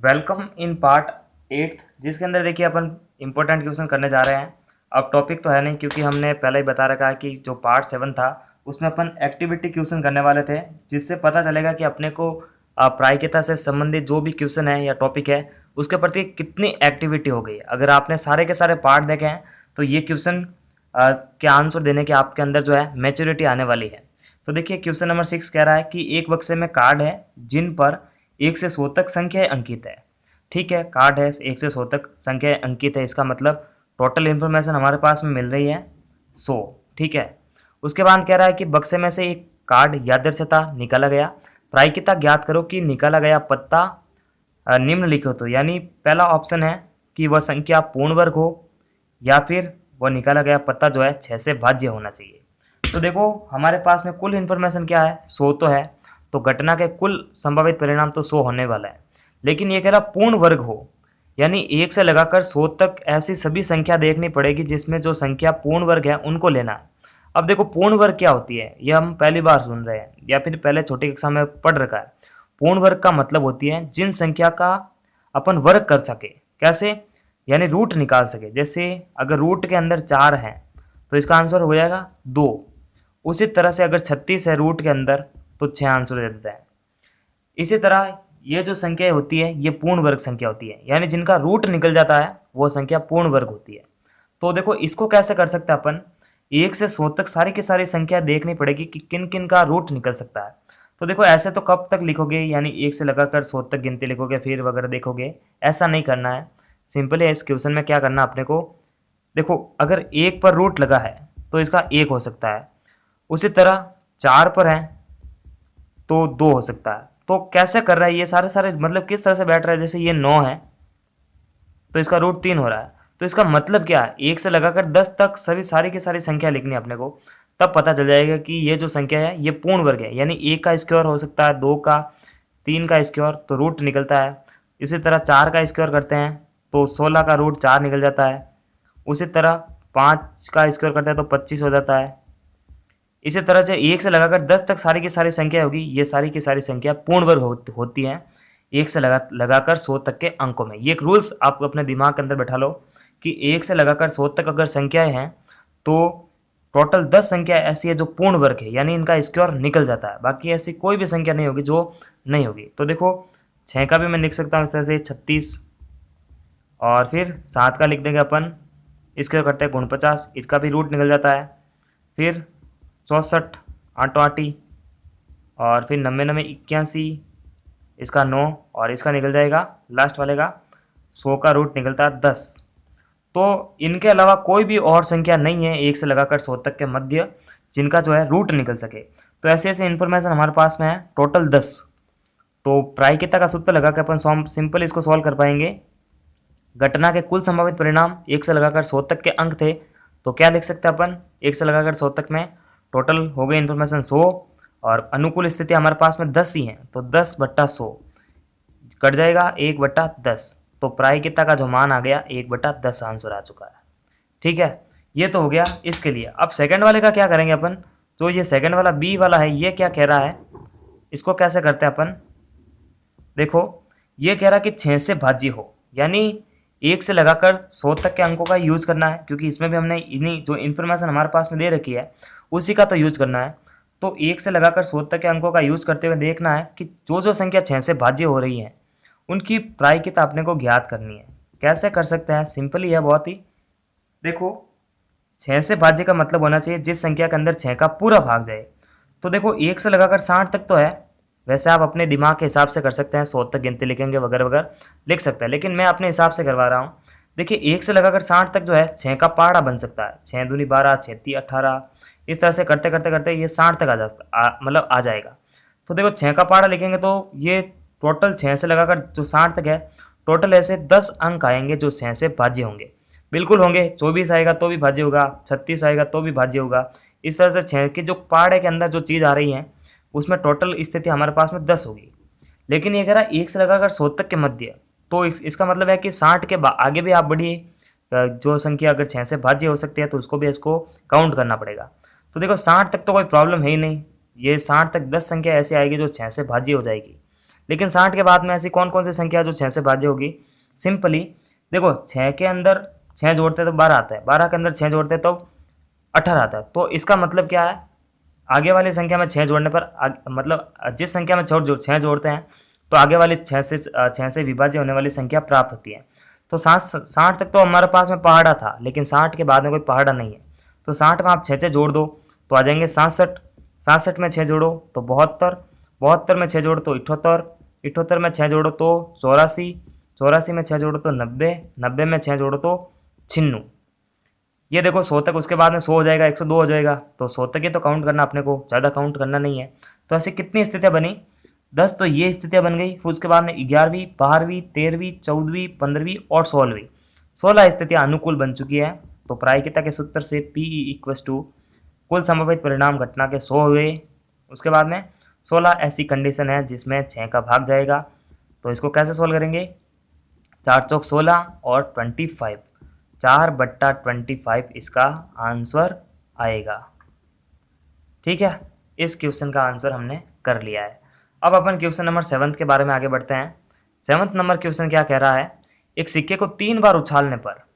Welcome in part 8 जिसके अंदर देखिए अपन इम्पोर्टेंट क्वेश्चन करने जा रहे हैं। अब टॉपिक तो है नहीं क्योंकि हमने पहले ही बता रखा है कि जो पार्ट 7 था उसमें अपन एक्टिविटी क्वेश्चन करने वाले थे, जिससे पता चलेगा कि अपने को प्रायिकता से संबंधित जो भी क्वेश्चन है या टॉपिक है उसके प्रति कितनी एक्टिविटी हो गई है। अगर आपने सारे के सारे पार्ट देखे हैं तो ये क्वेश्चन के आंसर देने के आपके अंदर जो है मैच्योरिटी आने वाली है। तो देखिए क्वेश्चन नंबर 6 कह रहा है कि एक बक्से में कार्ड है जिन पर 1 से 100 तक संख्याएं अंकित है। ठीक है, कार्ड है 1 से 100 तक संख्याएं अंकित है, इसका मतलब टोटल इन्फॉर्मेशन हमारे पास में मिल रही है 100। ठीक है, उसके बाद कह रहा है कि बक्से में से एक कार्ड यादृच्छता निकाला गया, प्रायिकता ज्ञात करो कि निकाला गया पत्ता निम्नलिखित हो। यानी पहला ऑप्शन है कि वह संख्या पूर्ण वर्ग हो या फिर वह निकाला गया पत्ता जो है 6 से भाज्य होना चाहिए। तो देखो हमारे पास में कुल इन्फॉर्मेशन क्या है, 100 तो है, तो घटना के कुल संभावित परिणाम तो 100 होने वाला है। लेकिन ये कह रहा पूर्ण वर्ग हो, यानी 1 से लगाकर 100 तक ऐसी सभी संख्या देखनी पड़ेगी जिसमें जो संख्या पूर्ण वर्ग है उनको लेना है। अब देखो पूर्ण वर्ग क्या होती है ये हम पहली बार सुन रहे हैं या फिर पहले छोटी कक्षा में पढ़ रखा है। पूर्ण वर्ग का मतलब होती है जिन संख्या का अपन वर्ग कर सके। कैसे? यानी रूट निकाल सके। जैसे अगर रूट के अंदर 4 है तो इसका आंसर हो जाएगा 2। उसी तरह से अगर 36 है रूट के अंदर तो 6 आंसर दे देता है। इसी तरह ये जो संख्या होती है ये पूर्ण वर्ग संख्या होती है, यानी जिनका रूट निकल जाता है वो संख्या पूर्ण वर्ग होती है। तो देखो इसको कैसे कर सकते हैं अपन, 1 से 100 तक सारी की सारी संख्या देखनी पड़ेगी कि किन किन का रूट निकल सकता है। तो देखो ऐसे तो कब तक लिखोगे, यानी 1 से लगाकर 100 तक गिनती लिखोगे फिर वगैरह देखोगे, ऐसा नहीं करना है। सिंपली इस क्वेश्चन में क्या करना अपने को, देखो अगर 1 पर रूट लगा है तो इसका 1 हो सकता है, उसी तरह 4 पर है तो 2 हो सकता है। तो कैसे कर रहा है ये सारे सारे, मतलब किस तरह से बैठ रहा है, जैसे ये 9 है तो इसका रूट 3 हो रहा है। तो इसका मतलब क्या है, 1 से लगाकर 10 तक सभी सारी की सारी संख्या लिखनी है अपने को, तब पता चल जाएगा कि ये जो संख्या है ये पूर्ण वर्ग है। यानी 1 का स्क्वायर हो सकता है, 2 का, 3 का स्क्वायर तो रूट निकलता है। इसी तरह 4 का स्क्वायर करते हैं तो 16 का रूट 4 निकल जाता है। उसी तरह 5 का स्क्वायर करते हैं तो 25 हो जाता है। इसी तरह से 1 से लगाकर 10 तक सारी की सारी संख्या होगी, ये सारी की सारी संख्या पूर्ण वर्ग होती हैं 1 से लगाकर 100 तक के अंकों में। ये एक रूल्स आप अपने दिमाग के अंदर बैठा लो कि 1 से लगाकर 100 तक अगर संख्याएं हैं तो टोटल 10 संख्या ऐसी है जो पूर्ण वर्ग है, यानी इनका स्क्वायर निकल जाता है। बाकी ऐसी कोई भी संख्या नहीं होगी जो नहीं होगी। तो देखो 6 का भी मैं लिख सकता हूँ इस तरह से 36, और फिर 7 का लिख देंगे अपन, इसके करते हैं 49, इसका भी रूट निकल जाता है। फिर 64 आठों आठी, और फिर 90 90 81, इसका 9, और इसका निकल जाएगा लास्ट वाले का 100 का रूट निकलता है 10। तो इनके अलावा कोई भी और संख्या नहीं है 1 से लगाकर 100 तक के मध्य जिनका जो है रूट निकल सके। तो ऐसे ऐसे इन्फॉर्मेशन हमारे पास में है टोटल 10। तो प्रायिकता का सूत्र लगा के अपन सिंपल इसको सॉल्व कर पाएंगे। घटना के कुल संभावित परिणाम 1 से लगाकर 100 तक के अंक थे, तो क्या लिख सकते हैं अपन, 1 से लगाकर 100 तक में टोटल हो गई इन्फॉर्मेशन 100, और अनुकूल स्थिति हमारे पास में 10 ही है तो 10/100 कट जाएगा 1/10। तो प्रायिकता का जो मान आ गया 1/10 आंसर आ चुका है। ठीक है, ये तो हो गया इसके लिए। अब सेकंड वाले का क्या करेंगे अपन, तो ये सेकंड वाला बी वाला है, ये क्या कह रहा है, इसको कैसे करते हैं अपन। देखो ये कह रहा है कि 6 से भाज्य हो, यानी 1 से लगाकर 100 तक के अंकों का यूज करना है, क्योंकि इसमें भी हमने इन्हीं जो इन्फॉर्मेशन हमारे पास में दे रखी है उसी का तो यूज करना है। तो 1 से लगाकर 100 तक के अंकों का यूज करते हुए देखना है कि जो जो संख्या 6 से भाज्य हो रही है उनकी प्रायिकता अपने को ज्ञात करनी है। कैसे कर सकते हैं, सिंपली है बहुत ही। देखो 6 से भाज्य का मतलब होना चाहिए जिस संख्या के अंदर 6 का पूरा भाग जाए। तो देखो 1 से लगाकर 60 तक तो है, वैसे आप अपने दिमाग के हिसाब से कर सकते हैं, 100 तक गिनती लिखेंगे वगैरह वगैरह लिख सकते हैं, लेकिन मैं अपने हिसाब से करवा रहा हूँ। देखिए 1 से लगाकर 60 तक जो है 6 का पहाड़ा बन सकता है, 6 दूनी 12, 6 ती 18, इस तरह से करते करते करते ये 60 तक मतलब आ जाएगा। तो देखो 6 का पहाड़ा लिखेंगे तो ये टोटल 6 से लगाकर जो 60 तक है टोटल ऐसे 10 अंक आएंगे जो 6 से भाज्य होंगे। बिल्कुल होंगे, 24 आएगा तो भी भाज्य होगा, 36 आएगा तो भी भाज्य होगा। इस तरह से 6 के जो पहाड़े के अंदर जो चीज़ आ रही है उसमें टोटल स्थिति हमारे पास में 10 होगी। लेकिन ये कह रहा है 1 से लगाकर 100 तक के मध्य, तो इसका मतलब है कि 60 के आगे भी आप बढ़िए, जो संख्या अगर 6 से भाज्य हो सकती है तो उसको भी इसको काउंट करना पड़ेगा। तो देखो 60 तक तो कोई प्रॉब्लम है ही नहीं, ये 60 तक 10 संख्या ऐसी आएगी जो 6 से भाज्य हो जाएगी। लेकिन 60 के बाद में ऐसी कौन कौन सी संख्या जो 6 से भाज्य होगी? सिंपली देखो 6 के अंदर 6 जोड़ते तो 12 आता है, 12 के अंदर 6 जोड़ते तो 18 आता है। तो इसका मतलब क्या है, आगे वाली संख्या में 6 जोड़ने पर मतलब जिस संख्या में 6 जोड़ते हैं तो आगे वाली 6 से विभाज्य होने वाली संख्या प्राप्त होती है। तो 60 तक तो हमारे पास में पहाड़ा था, लेकिन 60 के बाद में कोई पहाड़ा नहीं है। तो 60 में आप 6 जोड़ दो तो आ जाएंगे 67, 67 में 6 जोड़ो तो 72, 72 में 6 जोड़ो तो 78, 78 में 6 जोड़ो तो 84, 84 में 6 जोड़ो तो 90, 90 में 6 जोड़ो तो 96। ये देखो 100 तक, उसके बाद में 100 हो जाएगा, 102 हो जाएगा। तो 100 तक ही तो काउंट करना अपने को, ज़्यादा काउंट करना नहीं है। तो ऐसी कितनी स्थितियाँ बनी? 10। तो ये स्थितियाँ बन गई। फिर उसके बाद में 11वीं, 12वीं, 13वीं, 14वीं, 15वीं और 16वीं, 16 स्थितियाँ अनुकूल बन चुकी है। तो प्रायिकता के सूत्र से PE इक्वस टू कुल संभावित परिणाम घटना के 100 हुए। उसके बाद में 16 ऐसी कंडीशन है जिसमें 6 का भाग जाएगा। तो इसको कैसे सोल्व करेंगे? 4 चौक 16 और 25, 4/25 इसका आंसर आएगा। ठीक है, इस क्वेश्चन का आंसर हमने कर लिया है। अब अपन क्वेश्चन नंबर 7 के बारे में आगे बढ़ते हैं। 7 नंबर क्वेश्चन क्या कह रहा है? एक सिक्के को 3 बार उछालने पर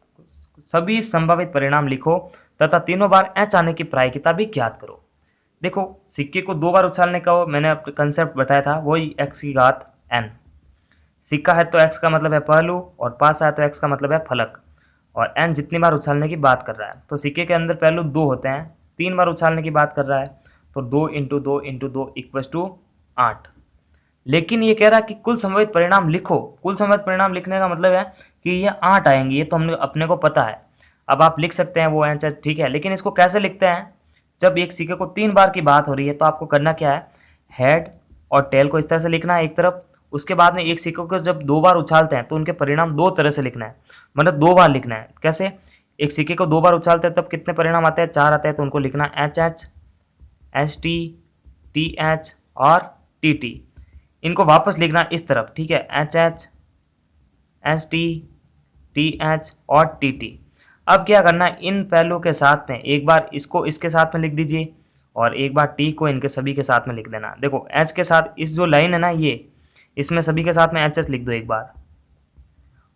सभी संभावित परिणाम लिखो तथा तीनों बार एच आने की प्रायिकता भी ज्ञात करो। देखो सिक्के को 2 बार उछालने का मैंने कंसेप्ट बताया था, वही x की घात n। सिक्का है तो x का मतलब है पहलू और पास है तो x का मतलब है फलक, और n जितनी बार उछालने की बात कर रहा है। तो सिक्के के अंदर पहलू 2 होते हैं, 3 बार उछालने की बात कर रहा है। तो 2 × 2 × 2 इक्वस टू 8। लेकिन ये कह रहा है कि कुल संभावित परिणाम लिखो। कुल संभावित परिणाम लिखने का मतलब है कि ये 8 आएंगे, ये तो हमने अपने को पता है। अब आप लिख सकते हैं वो आंसर, ठीक है, लेकिन इसको कैसे लिखते हैं? जब एक सिक्के को 3 बार की बात हो रही है तो आपको करना क्या है? हेड और टेल को इस तरह से लिखना है एक तरफ। उसके बाद में एक सिक्के को जब 2 बार उछालते हैं तो उनके परिणाम 2 तरह से लिखना है, मतलब 2 बार लिखना है। कैसे? एक सिक्के को 2 बार उछालते हैं तब कितने परिणाम आते हैं? 4 आते हैं। तो उनको लिखना HH, ST, TH और TT। इनको वापस लिखना इस तरफ, ठीक है, HH, ST, TH और TT। अब क्या करना है? इन पहलुओं के साथ में एक बार इसको इसके साथ में लिख दीजिए और एक बार T को इनके सभी के साथ में लिख देना। देखो H के साथ इस जो लाइन है ना, ये इसमें सभी के साथ में HS लिख दो एक बार,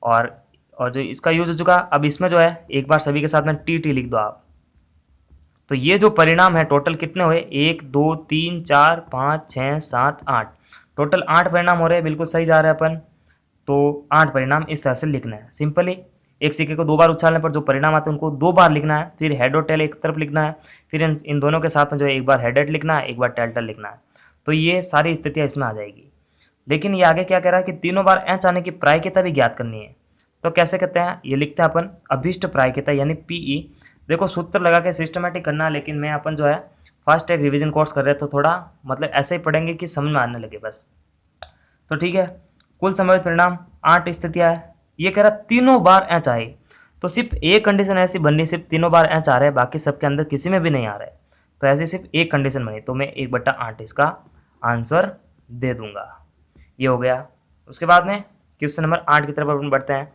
और जो इसका यूज हो चुका, अब इसमें जो है एक बार सभी के साथ में TT लिख दो आप। तो ये जो परिणाम है टोटल कितने हुए? 1 2 3 4 5 6 7 8, टोटल 8 परिणाम हो रहे हैं। बिल्कुल सही जा रहे हैं अपन। तो 8 परिणाम इस तरह से लिखना है सिंपली। एक सिक्के को 2 बार उछालने पर जो परिणाम आते हैं उनको 2 बार लिखना है, फिर हेड और टेल एक तरफ लिखना है, फिर इन दोनों के साथ में जो है एक बार हेड लिखना है, एक बार टेल लिखना है। तो ये सारी स्थितियाँ इसमें आ जाएगी। लेकिन ये आगे क्या कह रहा है कि तीनों बार एच आने की प्रायिकता भी ज्ञात करनी है। तो कैसे कहते हैं? ये लिखते हैं अपन अभिष्ट प्रायिकता यानी PE। देखो सूत्र लगा के सिस्टमेटिक करना है, लेकिन मैं अपन जो है फास्ट ट्रैक रिवीजन कोर्स कर रहे हैं तो थोड़ा मतलब ऐसे ही पढ़ेंगे कि समझ में आने लगे बस। तो ठीक है, कुल संभावित परिणाम 8 स्थितियाँ है। ये कह रहा तीनों बार एच आए, तो सिर्फ एक कंडीशन ऐसी बननी, सिर्फ तीनों बार एच आ रहे हैं, बाकी सबके अंदर किसी में भी नहीं आ रहा है। तो ऐसी सिर्फ एक कंडीशन बनी, तो मैं 1/8 इसका आंसर दे दूंगा। ये हो गया। उसके बाद में क्वेश्चन नंबर 8 की तरफ अपन बढ़ते हैं।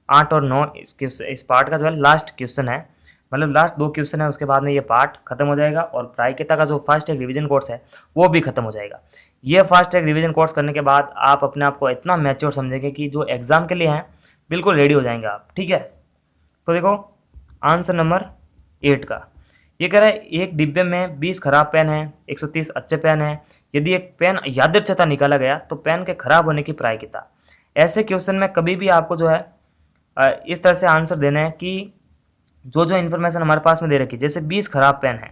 8 और 9 इस पार्ट का जो है लास्ट क्वेश्चन है, मतलब लास्ट 2 क्वेश्चन है। उसके बाद में ये पार्ट खत्म हो जाएगा और प्रायिकता का जो फास्ट ट्रैक रिवीजन कोर्स है वो भी खत्म हो जाएगा। ये फास्ट ट्रैक रिवीजन कोर्स करने के बाद आप अपने आप को इतना मैच्योर समझेंगे कि जो एग्जाम के लिए हैं बिल्कुल रेडी हो जाएंगे आप। ठीक है, तो देखो आंसर नंबर 8 का ये कह रहा है एक डिब्बे में 20 खराब पेन है, 130 अच्छे पेन है। यदि एक पेन यादृच्छता निकाला गया तो पेन के खराब होने की प्रायिकता। ऐसे क्वेश्चन में कभी भी आपको जो है इस तरह से आंसर देना है कि जो जो इन्फॉर्मेशन हमारे पास में दे रखी है, जैसे 20 खराब पेन है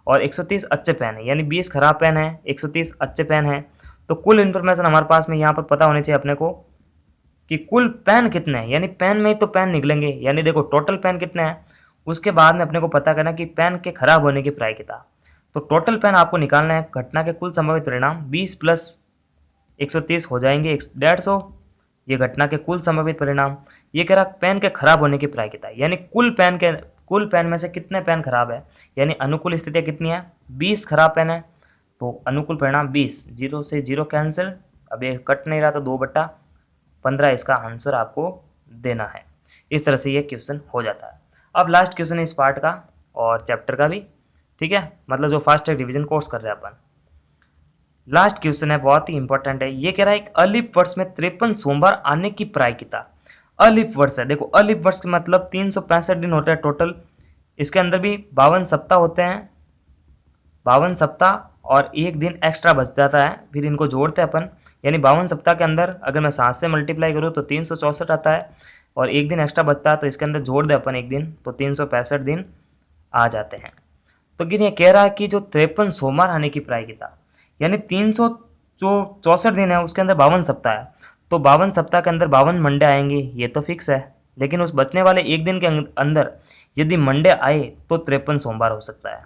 और 130 अच्छे पेन है, यानी 20 खराब पेन है, 130 अच्छे पेन है, तो कुल इन्फॉर्मेशन हमारे पास में यहाँ पर पता होनी चाहिए अपने को कि कुल पेन कितने हैं, यानी पेन में ही तो पेन निकलेंगे, यानी देखो टोटल पेन कितने हैं। उसके बाद में अपने को पता करना कि पेन के खराब होने की प्रायिकता। तो टोटल पेन आपको निकालना है, घटना के कुल संभावित परिणाम 20 + 130 हो जाएंगे 150। ये घटना के कुल संभावित परिणाम। ये कह रहा पेन के खराब होने की प्रायिकता, यानी कुल पेन में से कितने पेन खराब है, यानी अनुकूल स्थितियाँ कितनी है? 20 खराब पेन है, तो अनुकूल परिणाम 20, 0 से 0 कैंसिल। अब ये कट नहीं रहा तो 2/15 इसका आंसर आपको देना है। इस तरह से ये क्वेश्चन हो जाता है। अब लास्ट क्वेश्चन है इस पार्ट का और चैप्टर का भी, ठीक है, मतलब जो फास्ट ट्रैक डिवीजन कोर्स कर रहे हैं अपन। लास्ट क्वेश्चन है, बहुत ही इंपॉर्टेंट है। ये कह रहा है एक अलीफ वर्ष में 53 सोमवार आने की प्रायिकता। अलीफ वर्ष है, देखो अलीफ वर्ष का मतलब 365 दिन होता है टोटल। इसके अंदर भी 52 सप्ताह होते हैं, 52 सप्ताह और एक दिन एक्स्ट्रा बच जाता है, फिर इनको जोड़ते हैं अपन। यानी 52 सप्ताह के अंदर अगर मैं 7 से मल्टीप्लाई करूँ तो 364 आता है, और एक दिन एक्स्ट्रा बचता है तो इसके अंदर जोड़ दे अपन एक दिन, तो 365 दिन आ जाते हैं। तो गिन ये कह रहा है कि जो 53 सोमवार आने की प्रायिकता, यानी 364 दिन है, उसके अंदर 52 सप्ताह है, तो 52 सप्ताह के अंदर 52 मंडे आएंगे, ये तो फिक्स है। लेकिन उस बचने वाले एक दिन के अंदर यदि मंडे आए तो 53 सोमवार हो सकता है।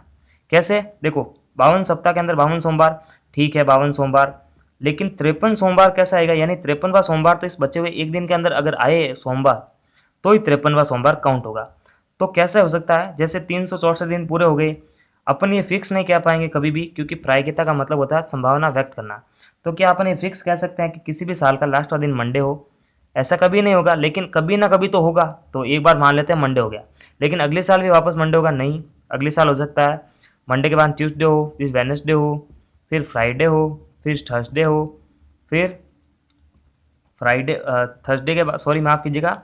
कैसे? देखो 52 सप्ताह के अंदर 52 सोमवार, ठीक है 52 सोमवार, लेकिन 53 सोमवार कैसा आएगा? यानी 53वां सोमवार तो इस बचे हुए एक दिन के अंदर अगर आए सोमवार तो ही 53वां सोमवार काउंट होगा। तो कैसे हो सकता है? जैसे 364 दिन पूरे हो गए, अपन ये फिक्स नहीं कह पाएंगे कभी भी, क्योंकि प्रायिकता का मतलब होता है संभावना व्यक्त करना। तो क्या अपन ये फिक्स कह सकते हैं कि किसी भी साल का लास्ट वाला दिन मंडे हो? ऐसा कभी नहीं होगा, लेकिन कभी ना कभी तो होगा। तो एक बार मान लेते हैं मंडे हो गया, लेकिन अगले साल भी वापस मंडे होगा? नहीं, अगले साल हो सकता है मंडे के बाद ट्यूसडे हो, फिर वेडनेसडे हो, फिर फ्राइडे हो, फिर थर्सडे हो, फिर फ्राइडे थर्सडे के बाद, सॉरी माफ़ कीजिएगा,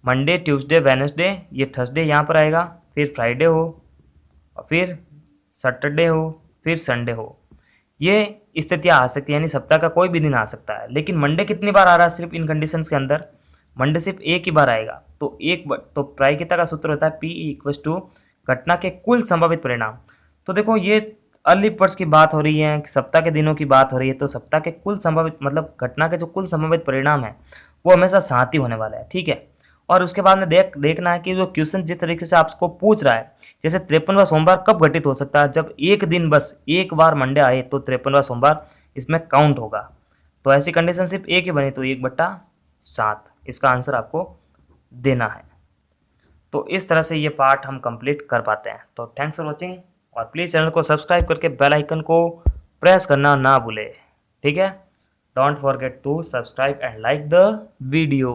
मंडे ट्यूसडे वेडनेसडे, ये थर्सडे यहाँ पर आएगा, फिर फ्राइडे हो, और फिर सैटरडे हो, फिर संडे हो। ये स्थितियाँ आ सकती है, यानी सप्ताह का कोई भी दिन आ सकता है। लेकिन मंडे कितनी बार आ रहा है सिर्फ इन कंडीशंस के अंदर? मंडे सिर्फ एक ही बार आएगा। तो तो प्रायिकता का सूत्र होता है P इक्वस टू घटना के कुल संभावित परिणाम। तो देखो ये अलीफ वर्ष की बात हो रही है, सप्ताह के दिनों की बात हो रही है, तो सप्ताह के कुल संभावित मतलब घटना के जो कुल संभावित परिणाम है वो हमेशा साथ ही होने वाला है, ठीक है। और उसके बाद में देखना है कि जो क्वेश्चन जिस तरीके से आपको पूछ रहा है, जैसे 53वां सोमवार कब घटित हो सकता है? जब एक दिन बस एक बार मंडे आए तो 53वां सोमवार इसमें काउंट होगा। तो ऐसी कंडीशन सिर्फ एक ही बनी, तो 1/7 इसका आंसर आपको देना है। तो इस तरह से ये पार्ट हम कंप्लीट कर पाते हैं। तो थैंक्स फॉर वॉचिंग, और प्लीज़ चैनल को सब्सक्राइब करके बेल आइकन को प्रेस करना ना भूले, ठीक है। Don't forget to subscribe and like the video.